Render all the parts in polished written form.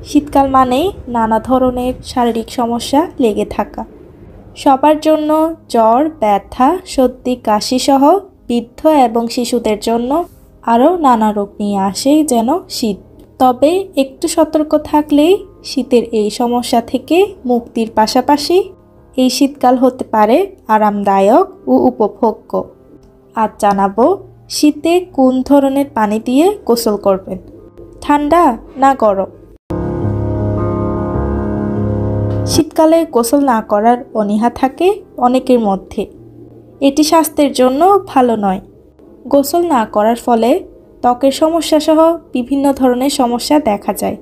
শীতকাল মানেই নানা ধরনের শারীরিক সমস্যা লেগে থাকা। সবার জন্য জ্বর, ব্যথা, সর্দি, কাশি সহ বৃদ্ধ এবং শিশুদের জন্য আরও নানা রোগ নিয়ে আসে যেন শীত। তবে একটু সতর্ক থাকলেই শীতের এই সমস্যা থেকে মুক্তির পাশাপাশি এই শীতকাল হতে পারে আরামদায়ক ও উপভোগ্য। আজ জানাবো শীতে কোন ধরনের পানি দিয়ে গোসল করবেন, ঠান্ডা না গরম। শীতকালে গোসল না করার অনীহা থাকে অনেকের মধ্যে। এটি স্বাস্থ্যের জন্য ভালো নয়। গোসল না করার ফলে ত্বকের সমস্যা সহ বিভিন্ন ধরনের সমস্যা দেখা যায়।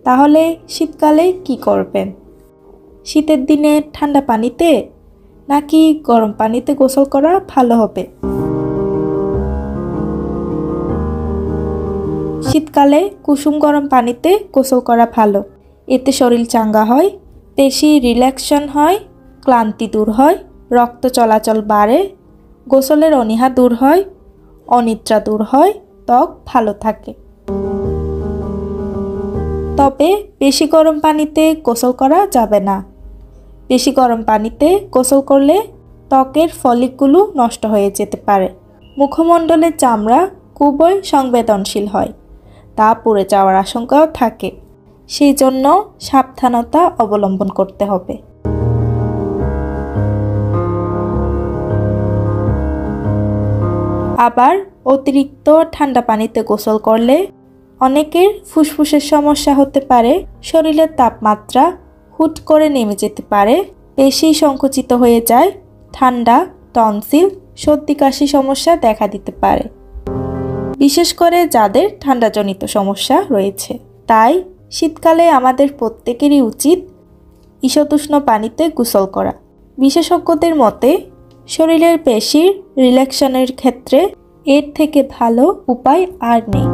তাহলে শীতকালে কি করবেন? শীতের দিনে ঠান্ডা পানিতে নাকি গরম পানিতে গোসল করা ভালো হবে? শীতকালে কুসুম গরম পানিতে গোসল করা ভালো। এতে শরীর চাঙ্গা হয়, পেশি রিল্যাক্সেশন হয়, ক্লান্তি দূর হয়, রক্ত চলাচল বাড়ে, গোসলের অনীহা দূর হয়, অনিদ্রা দূর হয়, ত্বক ভালো থাকে। তবে বেশি গরম পানিতে গোসল করা যাবে না। বেশি গরম পানিতে গোসল করলে ত্বকের ফলিকগুলো নষ্ট হয়ে যেতে পারে। মুখমণ্ডলের চামড়া খুবই সংবেদনশীল হয়, তা পুড়ে যাওয়ার আশঙ্কাও থাকে। সেই জন্য সাবধানতা অবলম্বন করতে হবে। আবার অতিরিক্ত ঠান্ডা পানিতে গোসল করলে অনেকের ফুসফুসের সমস্যা হতে পারে, শরীরের তাপমাত্রা হুট করে নেমে যেতে পারে, পেশি সংকুচিত হয়ে যায়, ঠান্ডা, টনসিল, সর্দি কাশি সমস্যা দেখা দিতে পারে, বিশেষ করে যাদের ঠান্ডাজনিত সমস্যা রয়েছে। তাই শীতকালে আমাদের প্রত্যেকেরই উচিত ঈশতুষ্ণ পানিতে গোসল করা। বিশেষজ্ঞদের মতে শরীরের পেশির রিল্যাক্সেশনের ক্ষেত্রে এর থেকে ভালো উপায় আর নেই।